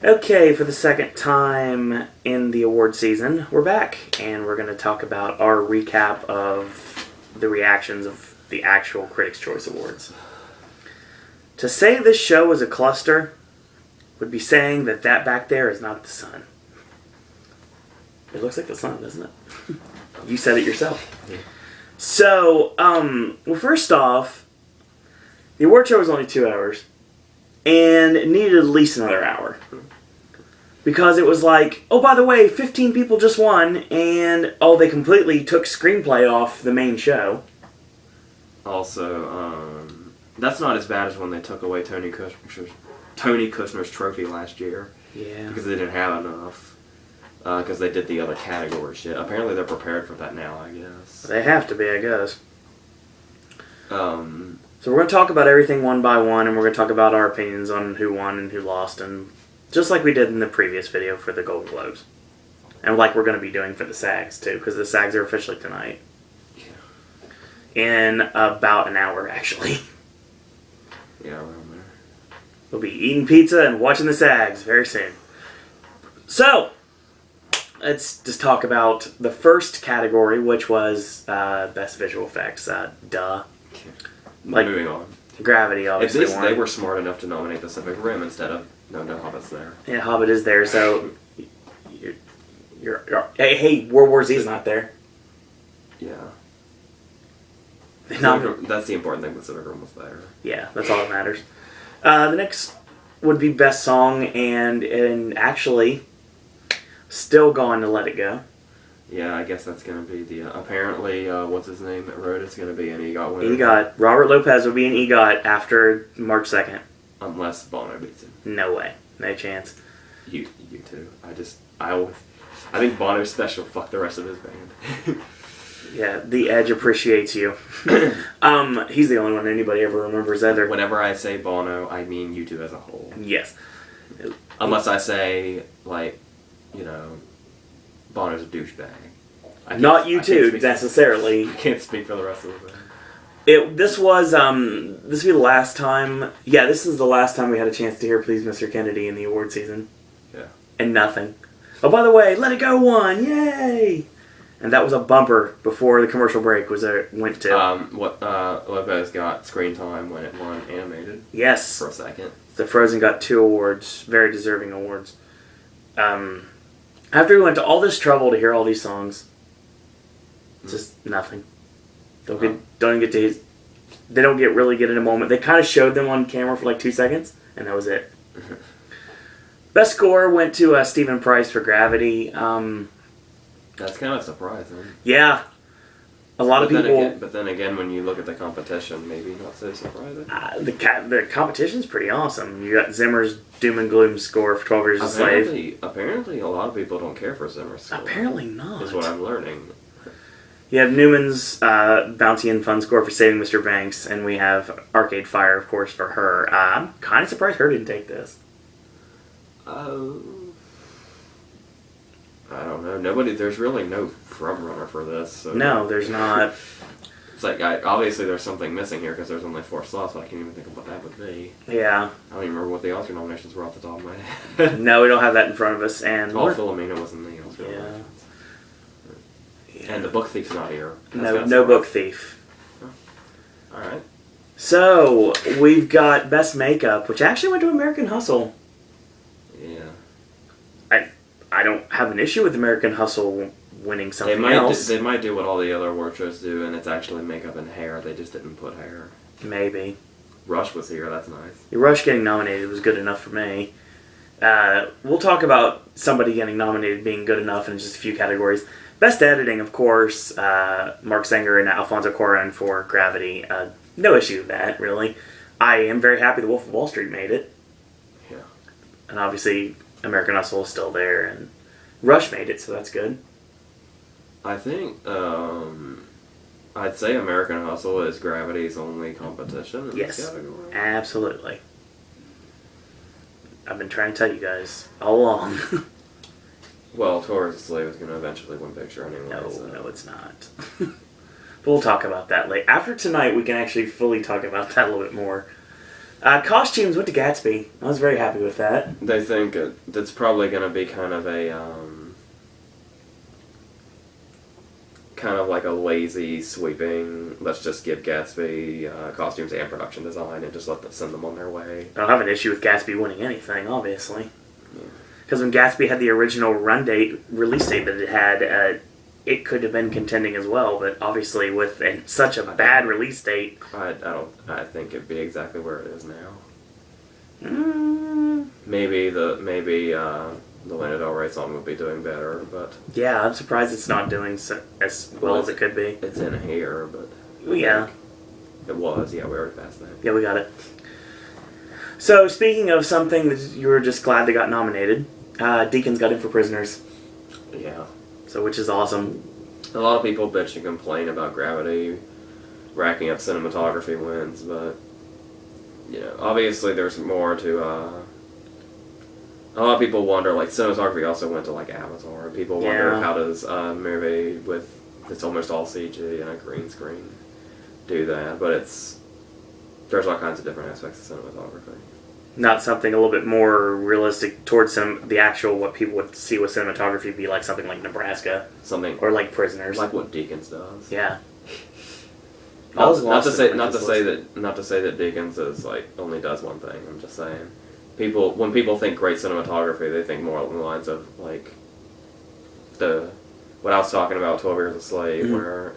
Okay, for the second time in the award season, we're back, and we're going to talk about our recap of the reactions of the actual Critics' Choice Awards. To say this show is a cluster would be saying that back there is not the sun. It looks like the sun, doesn't it? You said it yourself. Yeah. So, well, first off, the award show was only 2 hours, and it needed at least another hour. Because it was like, oh, by the way, 15 people just won, and, oh, they completely took screenplay off the main show. Also, that's not as bad as when they took away Tony Kushner's trophy last year. Yeah. Because they didn't have enough. Because they did the other category shit. Apparently they're prepared for that now, I guess. They have to be, I guess. Um, So we're going to talk about everything one by one, and we're going to talk about our opinions on who won and who lost, and just like we did in the previous video for the Golden Globes. And like we're going to be doing for the SAGs, too, because the SAGs are officially tonight. yeah. In about an hour, actually. Yeah, around there. We'll be eating pizza and watching the SAGs very soon. So, let's just talk about the first category, which was Best Visual Effects. Duh. Like, Moving on. Gravity, At obviously, least won. they were smart enough to nominate the Pacific Rim instead of No Hobbit's there. Yeah, Hobbit is there, so... You're hey, World War Z is not there. Yeah. Not, That's the important thing. The Pacific Rim was there. yeah, that's all that matters. The next would be Best Song, and actually, still going to Let It Go. Yeah, I guess that's going to be the... apparently, what's his name that wrote it's going to be an EGOT winner. EGOT. Robert Lopez will be an EGOT after March 2nd. Unless Bono beats him. No way. No chance. You too. I think Bono's special. Fuck the rest of his band. Yeah, The Edge appreciates you. He's the only one anybody ever remembers either. Whenever I say Bono, I mean you two as a whole. Yes. Unless I say, like, Bono's a douchebag. Not you two, necessarily. I can't speak for the rest of the band. This will be the last time... Yeah, this is the last time we had a chance to hear Please Mr. Kennedy in the award season. Yeah. And nothing. Oh, by the way, Let It Go won! Yay! And that was a bumper before the commercial break went to. Lopez got screen time when it won animated. Yes. For a second. The Frozen got 2 awards. Very deserving awards. After we went to all this trouble to hear all these songs, just nothing. They don't really get in a moment. They kind of showed them on camera for like 2 seconds, and that was it. Best score went to Stephen Price for Gravity. That's kind of surprising. Yeah. A lot of people... But then again, when you look at the competition, maybe not so surprising. The competition's pretty awesome. You got Zimmer's Doom and Gloom score for 12 Years a Slave. Apparently, a lot of people don't care for Zimmer's score. Apparently not. Is what I'm learning. You have Newman's Bounty and Fun score for Saving Mr. Banks, and we have Arcade Fire, of course, for her. I'm kind of surprised her didn't take this. I don't know. There's really no front runner for this. So No, there's not. It's like, obviously there's something missing here because there's only 4 slots, but I can't even think of what that would be. Yeah. I don't even remember what the Oscar nominations were off the top of my head. No, we don't have that in front of us. And Philomena was in the Oscar nominations. Yeah. And The Book Thief's not here. No Book Thief. Oh. Alright. So, we've got Best Makeup, which actually went to American Hustle. Yeah. I don't have an issue with American Hustle winning something else. They might do what all the other award shows do, and it's actually makeup and hair. They just didn't put hair. Maybe. Rush was here. That's nice. Rush getting nominated was good enough for me. We'll talk about somebody getting nominated being good enough in just a few categories. Best Editing, of course, Mark Sanger and Alfonso Cuarón for Gravity. No issue with that, really. I am very happy The Wolf of Wall Street made it. Yeah. And obviously, American Hustle is still there, and Rush made it, so that's good. I think, I'd say American Hustle is Gravity's only competition in this category. Absolutely. I've been trying to tell you guys all along. Well, Taurus Slave is going to eventually win picture anyway. No, it's not. But we'll talk about that later. After tonight, we can actually fully talk about that a little bit more. Costumes went to Gatsby. I was very happy with that. They think that's probably going to be kind of like a lazy sweeping. Let's just give Gatsby costumes and production design and just send them on their way. I don't have an issue with Gatsby winning anything, obviously. Because when Gatsby had the original release date that it had, it could have been contending as well. But obviously, with such a bad release date, I think it'd be exactly where it is now. mm, Maybe the Lana Del Rey song would be doing better, but yeah, I'm surprised it's not doing as well as it could be. it's in here, but Yeah, it was. Yeah, we already passed that. yeah, we got it. So speaking of something that you were just glad they got nominated, Deakins got in for Prisoners. Yeah. So which is awesome. A lot of people bitch and complain about Gravity racking up cinematography wins, but obviously there's more to. A lot of people wonder, like, cinematography also went to like Avatar. People wonder how does a movie with it's almost all CG and a green screen do that, but there's all kinds of different aspects of cinematography. Not something a little bit more realistic towards the actual what people would see with cinematography be like something like Nebraska. Something or like Prisoners. Like what Deakins does. Yeah. Not to say that Deakins is like only does one thing. I'm just saying. When people think great cinematography, they think more along the lines of like what I was talking about, 12 Years a Slave, where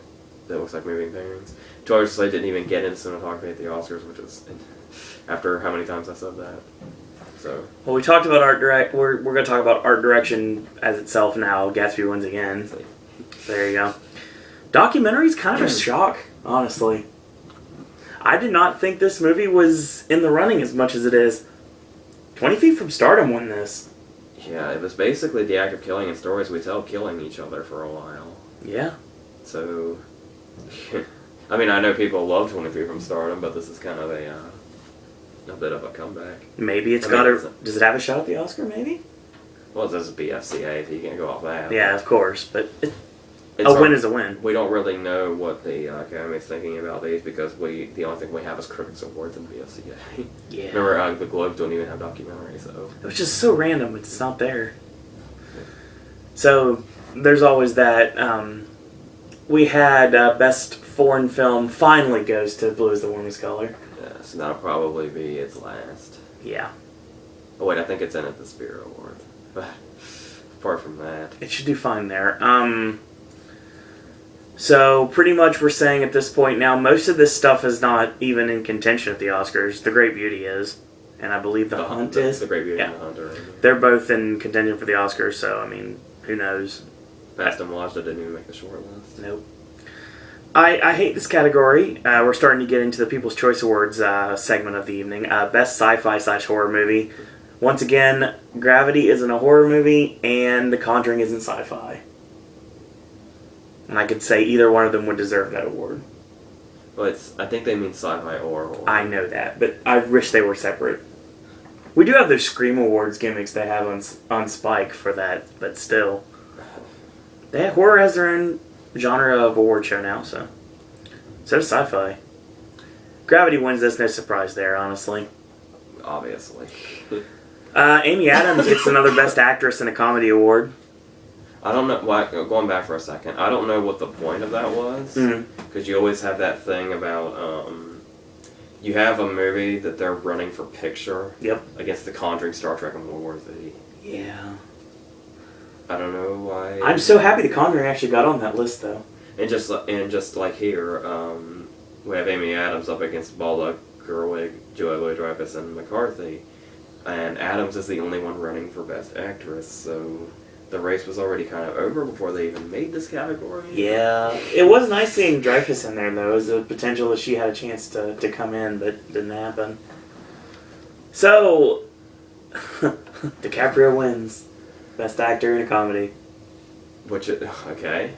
it looks like moving paintings. 12 Years a Slave didn't even get into cinematography at the Oscars, which is after how many times I said that. So. Well, we talked about art direct. We're going to talk about art direction as itself now. Gatsby wins again. There you go. Documentary's kind of a shock, honestly. I did not think this movie was in the running as much as it is. 20 Feet from Stardom won this. Yeah, it was basically the act of killing and stories we tell killing each other for a while. Yeah. So, I mean, I know people love 20 Feet from Stardom, but this is kind of a bit of a comeback. Maybe does it have a shot at the Oscar, maybe? Well, it says BFCA, if you can't go off that. Yeah, of course, but a win is a win. We don't really know what the Academy's thinking about these because the only thing we have is Critics Awards and BFCA. Yeah. Remember, the Globes don't even have documentaries, so. It was just so random, it's not there. So, there's always that. We had Best Foreign Film finally goes to Blue is the Warmest Color. Yes, and that'll probably be its last. Yeah. Oh wait, I think it's in at the Spirit Awards. But apart from that, it should do fine there. So pretty much we're saying at this point now, most of this stuff is not even in contention at the Oscars. The Great Beauty is, and I believe The Hunt is. The Great Beauty and The Hunt are. They're both in contention for the Oscars, so I mean, who knows? Fast and Watched didn't even make the short list. Nope. I hate this category. We're starting to get into the People's Choice Awards segment of the evening. Best sci-fi/horror movie. Once again, Gravity isn't a horror movie, and The Conjuring isn't sci-fi. And I could say either one of them would deserve that award. Well, I think they mean sci-fi or horror. I know that, but I wish they were separate. We do have those Scream Awards gimmicks they have on Spike for that, but still. Horror has their own genre of award show now, so does sci-fi. Gravity wins this, no surprise there, honestly. Obviously. Amy Adams gets another Best Actress in a Comedy Award. I don't know why. Going back for a second, I don't know what the point of that was. Because you always have that thing about you have a movie that they're running for picture. Yep. Against The Conjuring, Star Trek, and World War Z. Yeah. I don't know why. I'm so happy The Conjuring actually got on that list, though. And just like here, we have Amy Adams up against Paula Gerwig, Julia Louis-Dreyfus, and McCarthy, and Adams is the only one running for Best Actress. So the race was already kind of over before they even made this category. Yeah, it was nice seeing Dreyfus in there, though. It was a potential that she had a chance to come in, but didn't happen. So DiCaprio wins Best Actor in a Comedy. Okay.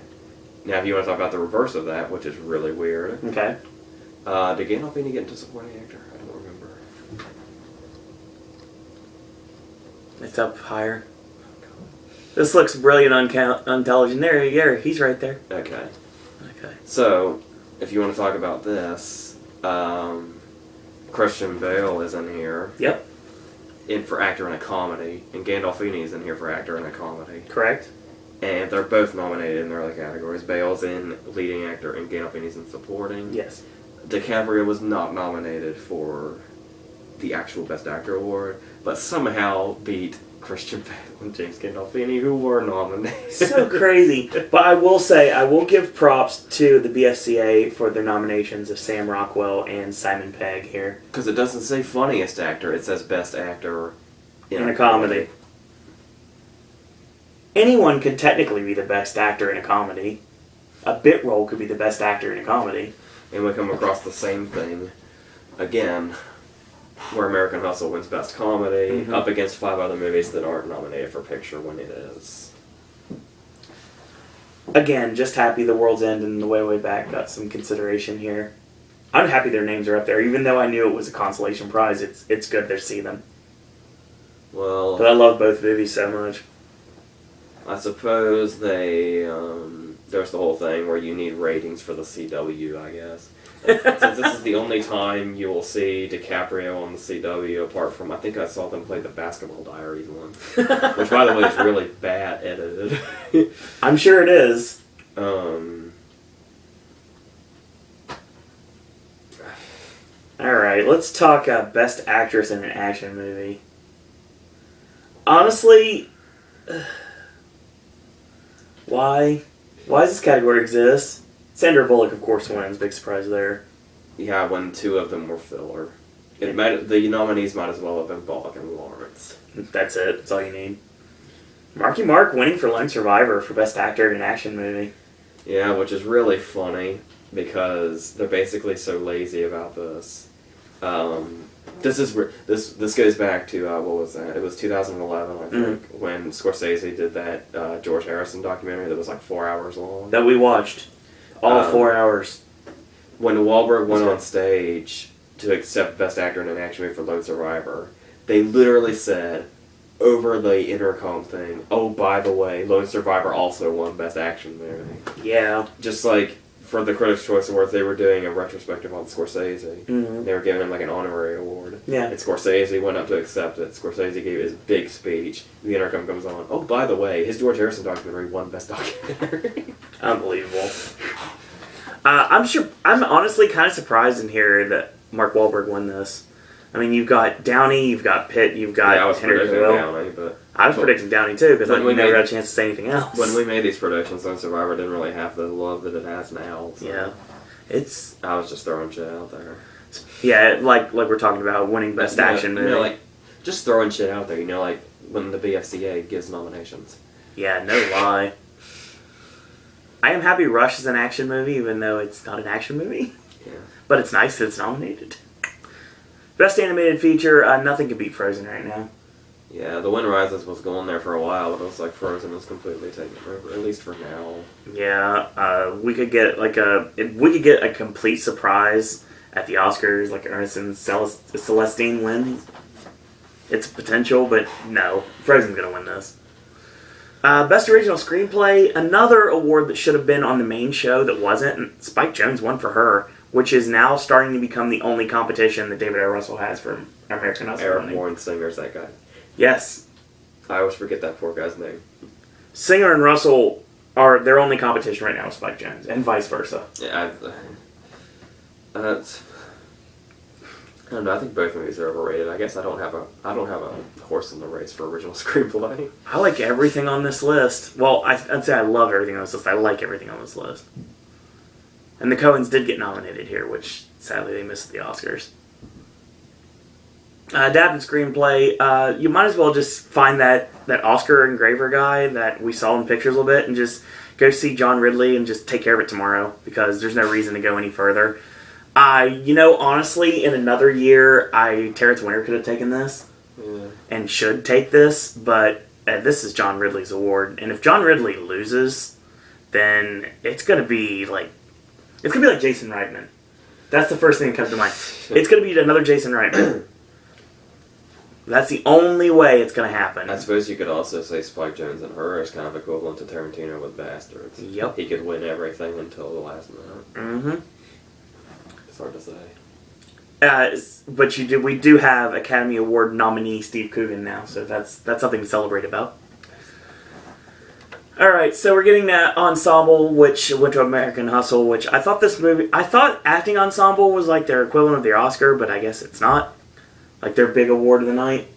Now, if you want to talk about the reverse of that, which is really weird. Okay. Did Gandolfini get into Supporting Actor? I don't remember. It's up higher. This looks brilliant on television. There, he's right there. Okay. So, if you want to talk about this, Christian Bale is in here. Yep. For actor in a comedy, and Gandolfini is in here for actor in a comedy. Correct. And they're both nominated in their other categories. Bale's in leading actor, and Gandolfini's in supporting. Yes. DiCaprio was not nominated for the actual Best Actor award, but somehow beat Christian Bale and James Gandolfini, who were nominated. So crazy. But I will say, I will give props to the BFCA for their nominations of Sam Rockwell and Simon Pegg here. Because it doesn't say funniest actor, it says best actor In a comedy. Anyone could technically be the best actor in a comedy. A bit role could be the best actor in a comedy. And we come across the same thing again, where American Hustle wins best comedy, up against 5 other movies that aren't nominated for picture when it is. Again, just happy The World's End and The Way, Way Back got some consideration here. I'm happy their names are up there, even though I knew it was a consolation prize. It's good to see them. Well, But I love both movies so much. I suppose they, there's the whole thing where you need ratings for the CW, I guess. Since this is the only time you will see DiCaprio on the CW, apart from, I think I saw them play the Basketball Diaries one. Which, by the way, is really bad edited. I'm sure it is. Alright, let's talk Best Actress in an Action Movie. Honestly, why? Why does this category exist? Sandra Bullock, of course, wins. Big surprise there. Yeah, when 2 of them were filler. The nominees might as well have been Bullock and Lawrence. That's it. That's all you need. Marky Mark winning for Lone Survivor for Best Actor in an Action Movie. Yeah, which is really funny because they're basically so lazy about this. This goes back to what was that? It was 2011, I think, when Scorsese did that George Harrison documentary that was like 4 hours long. That we watched. All 4 hours. When Wahlberg went on stage to accept Best Actor in an Action Movie for Lone Survivor, they literally said over the intercom thing, "Oh, by the way, Lone Survivor also won Best Action Movie." Yeah. Just like for the Critics' Choice Awards, they were doing a retrospective on Scorsese. They were giving him like an honorary award. Yeah. And Scorsese went up to accept it. Scorsese gave his big speech. The intercom comes on. "Oh, by the way, his George Harrison documentary won Best Documentary." Unbelievable. I'm honestly kind of surprised in here that Mark Wahlberg won this. I mean, you've got Downey, you've got Pitt, you've got I was Henry predicting Cavill. Downey, but I was predicting Downey too because I when we never made- got a chance to say anything else. when we made these predictions, Lone Survivor didn't really have the love that it has now. So Yeah. It's I was just throwing shit out there. like we're talking about winning Best Action movie. Like just throwing shit out there. Like when the BFCA gives nominations. Yeah, no lie. I am happy Rush is an action movie, even though it's not an action movie. Yeah. But it's nice that it's nominated. Best Animated Feature, nothing can beat Frozen right now. Yeah, The Wind Rises was going there for a while, but it was like Frozen was completely taken over, at least for now. Yeah, we could get a complete surprise at the Oscars, like Ernest and Celestine win. It's potential, but no, Frozen's gonna win this. Best Original Screenplay, another award that should have been on the main show that wasn't. And Spike Jonze won for her, which is now starting to become the only competition that David O. Russell has for American Hustle. Eric Warren Singer's that guy. Yes. I always forget that poor guy's name. Singer and Russell are their only competition right now with Spike Jonze, and vice versa. Yeah, I don't know. I think both movies are overrated. I guess I don't have a horse in the race for original screenplay. I like everything on this list. Well, I'd say I love everything on this list. I like everything on this list. And the Coens did get nominated here, which sadly they missed the Oscars. Adapted screenplay, you might as well just find that Oscar engraver guy that we saw in pictures a little bit and just go see John Ridley and just take care of it tomorrow because there's no reason to go any further. Honestly, in another year, Terrence Winter could have taken this and should take this, but this is John Ridley's award. And if John Ridley loses, then it's going to be like Jason Reitman. That's the first thing that comes to mind. It's going to be another Jason Reitman. That's the only way it's going to happen. I suppose you could also say Spike Jonze and Her is kind of equivalent to Tarantino with Bastards. Yep. He could win everything until the last minute. Mm-hmm. It's hard to say. But we do have Academy Award nominee Steve Coogan now, so that's something to celebrate about. All right, so we're getting that ensemble, which went to American Hustle, which I thought acting ensemble was like their equivalent of the Oscar, but I guess it's not. Like their big award of the night.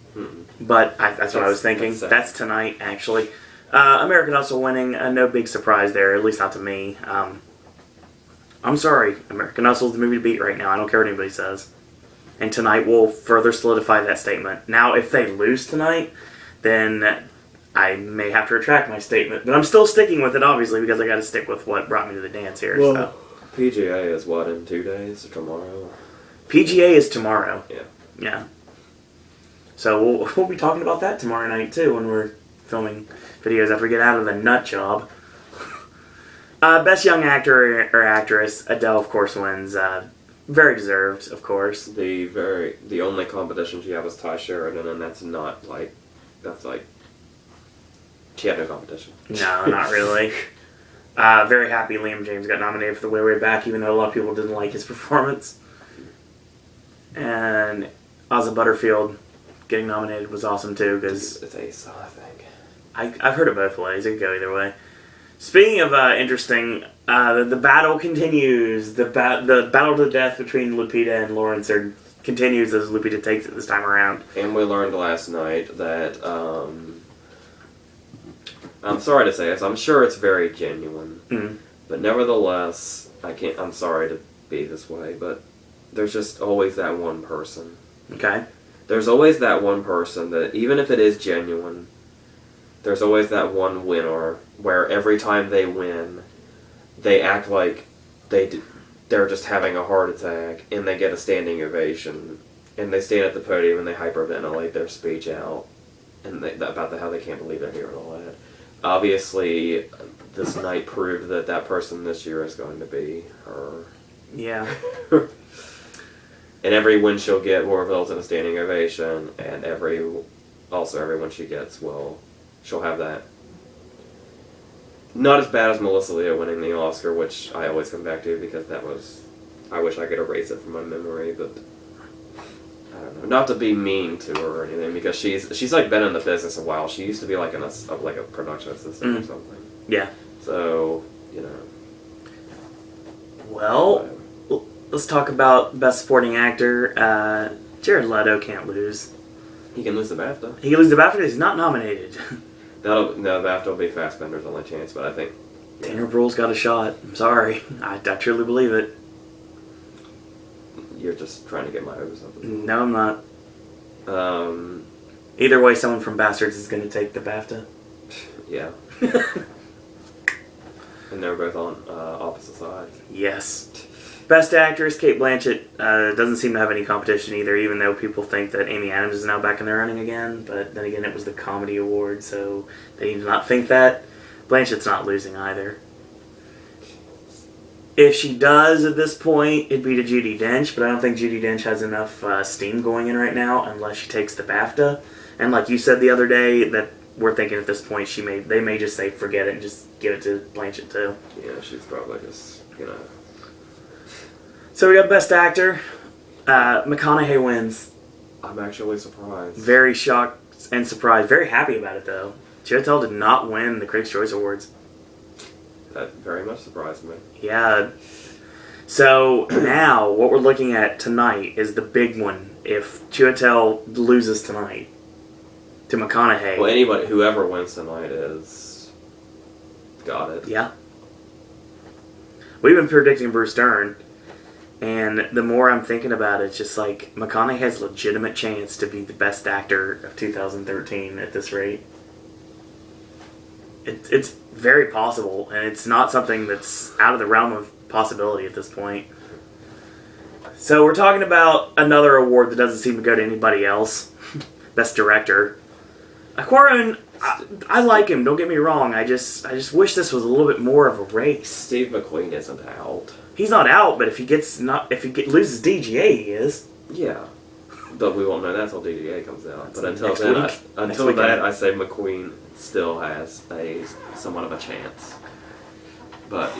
But that's what I was thinking. That's tonight, actually. American Hustle winning, no big surprise there, at least not to me. I'm sorry, American Hustle is the movie to beat right now. I don't care what anybody says. And tonight will further solidify that statement. Now, if they lose tonight, then I may have to retract my statement. But I'm still sticking with it, obviously, because I got to stick with what brought me to the dance here. Well, so. PGA is what, in 2 days or tomorrow? PGA is tomorrow. Yeah. Yeah. So we'll be talking about that tomorrow night, too, when we're filming videos after we get out of the nut job. Best Young Actor or Actress, Adele, of course, wins. Very deserved, of course. The only competition she had was Ty Sheridan, and that's like she had no competition. No, not really. Very happy Liam James got nominated for The Way, Way Back, even though a lot of people didn't like his performance. And Asa Butterfield getting nominated was awesome too, because it's Asa, I think. I've heard it both ways. It could go either way. Speaking of interesting, the battle continues. The battle to the death between Lupita and Lawrence continues as Lupita takes it this time around. And we learned last night that I'm sorry to say this. I'm sure it's very genuine, but nevertheless, I'm sorry to be this way, but there's just always that one person. Okay. There's always that one person that, even if it is genuine, there's always that one winner where every time they win, they act like they're just having a heart attack, and they get a standing ovation, and they stand at the podium and they hyperventilate their speech out, and about how they can't believe they're here and all that. Obviously, this night proved that person this year is going to be her. Yeah. And every win she'll get will result in a standing ovation, and every win she gets she'll have that. Not as bad as Melissa Leo winning the Oscar, which I always come back to because I wish I could erase it from my memory, but I don't know. Not to be mean to her or anything, because she's like been in the business a while. She used to be like a production assistant or something. Yeah. So, Well, let's talk about Best Supporting Actor. Jared Leto can't lose. He can lose the BAFTA. He can lose the BAFTA because he's not nominated. The BAFTA will be Fassbender's only chance, but I think Tanner Bruhl's got a shot. I'm sorry. I truly believe it. You're just trying to get my hopes up. No, I'm not. Um, Either way, someone from Bastards is going to take the BAFTA. Yeah. And they're both on opposite sides. Yes. Best Actress, Cate Blanchett, doesn't seem to have any competition either, even though people think that Amy Adams is now back in the running again. But then again, it was the Comedy Award, so they do not think that. Blanchett's not losing either. If she does at this point, it'd be to Judi Dench, but I don't think Judi Dench has enough steam going in right now unless she takes the BAFTA. And like you said the other day, that we're thinking at this point they may just say forget it and just give it to Blanchett too. Yeah, she's probably just So we got Best Actor. McConaughey wins. I'm actually surprised. Very shocked and surprised. Very happy about it though. Chiwetel did not win the Critics' Choice Awards. That very much surprised me. Yeah. So now what we're looking at tonight is the big one. If Chiwetel loses tonight to McConaughey. Well, whoever wins tonight got it. Yeah. We've been predicting Bruce Dern, and the more I'm thinking about it, it's just like McConaughey has a legitimate chance to be the best actor of 2013 at this rate. It's very possible, and it's not something that's out of the realm of possibility at this point. So we're talking about another award that doesn't seem to go to anybody else. Best Director. Cuarón, I like him, don't get me wrong. I just wish this was a little bit more of a race. Steve McQueen isn't out. He's not out, but if he loses DGA, he is. Yeah. But we won't know that until DGA comes out. But until next then, week. I say McQueen still has somewhat of a chance. But,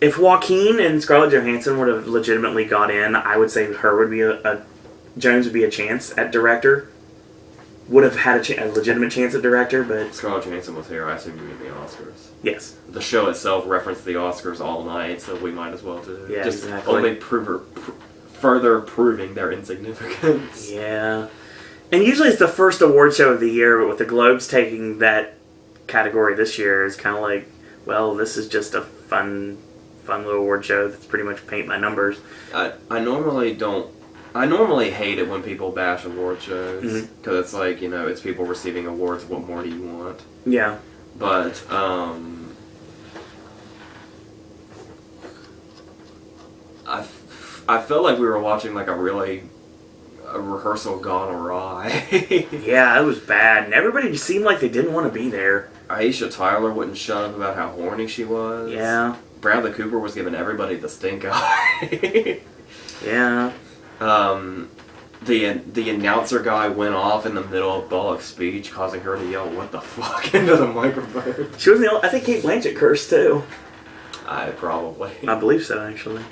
If Joaquin and Scarlett Johansson would have legitimately got in, I would say her would be a Jones would be a chance at director. Would have had a legitimate chance at director, but Scarlett Johansson was here. I assume you mean the Oscars. yes. The show itself referenced the Oscars all night, so we might as well do. Yeah, Just exactly. only further proving their insignificance. Yeah. And usually it's the first award show of the year, but with the Globes taking that category this year, it's kind of like, well, this is just a fun little award show that's pretty much paint by numbers. I normally hate it when people bash award shows, because it's like, it's people receiving awards, what more do you want? Yeah. But, I felt like we were watching like a rehearsal gone awry. Yeah, it was bad, and everybody just seemed like they didn't want to be there. Aisha Tyler wouldn't shut up about how horny she was. Yeah. Bradley Cooper was giving everybody the stink eye. Yeah. The announcer guy went off in the middle of Bullock's speech, causing her to yell "What the fuck" into the microphone. She was the only, I think Kate Blanchett cursed too. I believe so, actually.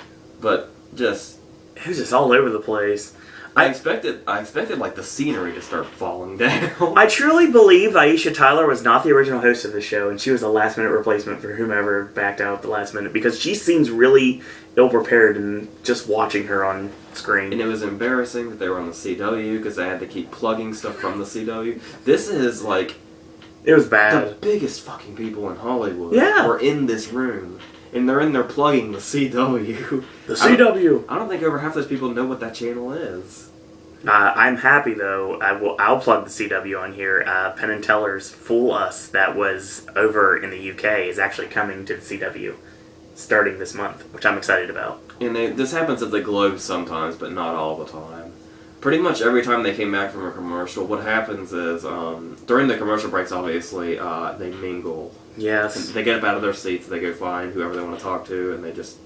But just It was just all over the place. I expected like the scenery to start falling down. I truly believe Aisha Tyler was not the original host of the show, and she was a last-minute replacement for whomever backed out at the last minute, because she seems really ill-prepared in just watching her on screen. And it was embarrassing that they were on the CW, because they had to keep plugging stuff from the CW. This is like... It was bad. The biggest fucking people in Hollywood Yeah. were in this room. And they're in there plugging the CW. The CW! I don't think over half those people know what that channel is. I'm happy, though. I'll plug the CW on here. Penn and Teller's Fool Us, that was over in the UK, is actually coming to the CW starting this month, which I'm excited about. And this happens at the Globe sometimes, but not all the time. Pretty much every time they came back from a commercial, what happens is, during the commercial breaks, obviously, they mingle. Yes. They get up out of their seats, they go find whoever they want to talk to, and they just,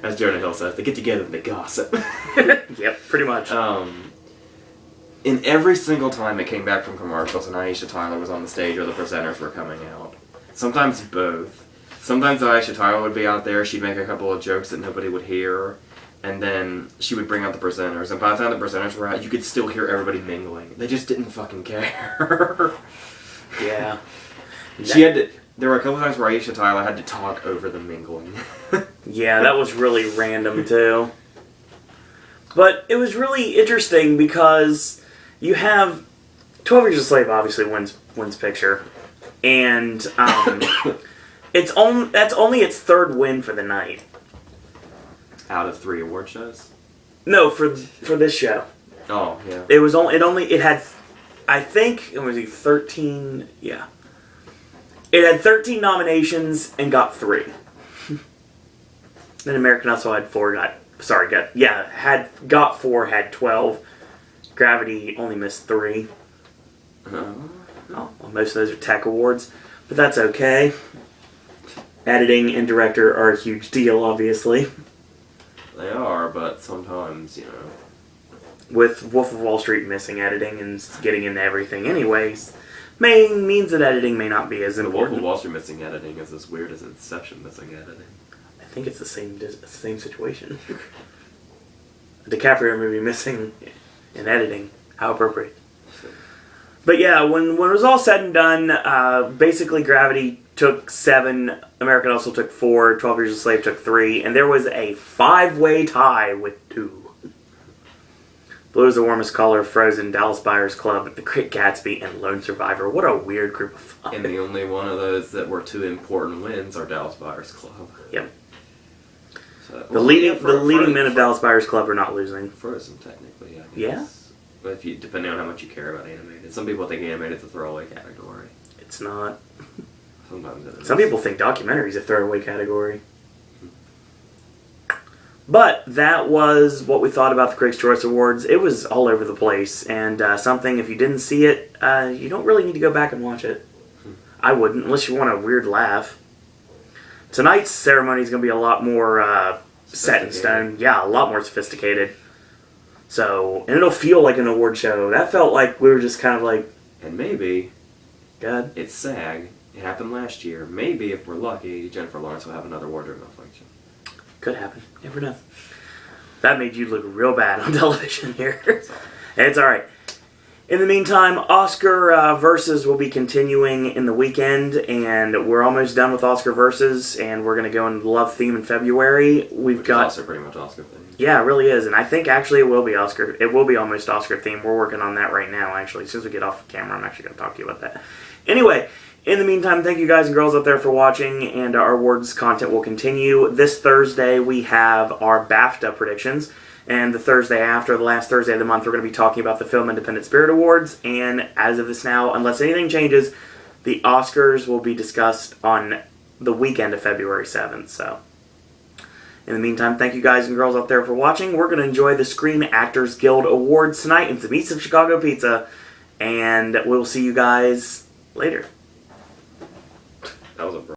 as Jonah Hill says, they get together and they gossip. Yep, pretty much. And every single time it came back from commercials and Aisha Tyler was on the stage or the presenters were coming out. Sometimes both. Sometimes Aisha Tyler would be out there, she'd make a couple of jokes that nobody would hear, and then she would bring out the presenters, and by the time the presenters were out, you could still hear everybody mingling. They just didn't fucking care. Yeah. There were a couple times where Aisha Tyler had to talk over the mingling. Yeah, that was really random, too. But it was really interesting because you have 12 Years a Slave obviously wins picture, and that's only its third win for the night. Out of 3 award shows? No, for this show. Oh, yeah. It had, I think it was 13. Yeah, it had 13 nominations and got 3. Then American Hustle had 4. Got 4, had 12. Gravity only missed 3. Well, most of those are tech awards, but that's okay. Editing and director are a huge deal, obviously. They are, but sometimes, With Wolf of Wall Street missing editing and getting into everything anyways, means that editing may not be as The Wolf important. of Wall Street missing editing is as weird as Inception missing editing. I think it's the same situation. A DiCaprio movie missing in editing. How appropriate. But yeah, when it was all said and done, basically Gravity took 7, American Hustle took 4, 12 Years a Slave took 3, and there was a 5-way tie with 2. Blue is the Warmest Color, Frozen, Dallas Buyers Club, The Great Gatsby, and Lone Survivor. What a weird group of 5. And the only one of those that were 2 important wins are Dallas Buyers Club. Yep. So, The leading men of Dallas Buyers Club are not losing. Frozen, technically, I guess. Yeah? But depending on how much you care about animated. Some people think animated is a throwaway category. It's not. Sometimes it is. Some people think documentary is a throwaway category. But that was what we thought about the Critics' Choice Awards. It was all over the place, and something, if you didn't see it, you don't really need to go back and watch it. I wouldn't, unless you want a weird laugh. Tonight's ceremony is going to be a lot more set in stone. Yeah, a lot more sophisticated. So, and it'll feel like an award show. That felt like we were just kind of like... And maybe... God. It's SAG. It happened last year. Maybe, if we're lucky, Jennifer Lawrence will have another wardrobe malfunction. Could happen. Never know. That made you look real bad on television here. It's alright. In the meantime, Oscar Versus will be continuing in the weekend, and we're almost done with Oscar Versus, and we're going to go into the love theme in February. We've got... It's also pretty much Oscar themed. Yeah, it really is, and I think actually it will be Oscar. It will be almost Oscar themed. We're working on that right now, actually. As soon as we get off camera, I'm actually going to talk to you about that. Anyway, in the meantime, thank you guys and girls out there for watching, and our awards content will continue. This Thursday, we have our BAFTA predictions. And the Thursday after, the last Thursday of the month, we're going to be talking about the Film Independent Spirit Awards. And as of this now, unless anything changes, the Oscars will be discussed on the weekend of February 7th. So, in the meantime, thank you guys and girls out there for watching. We're going to enjoy the Screen Actors Guild Awards tonight and some Eats of Chicago Pizza. And we'll see you guys later. That was a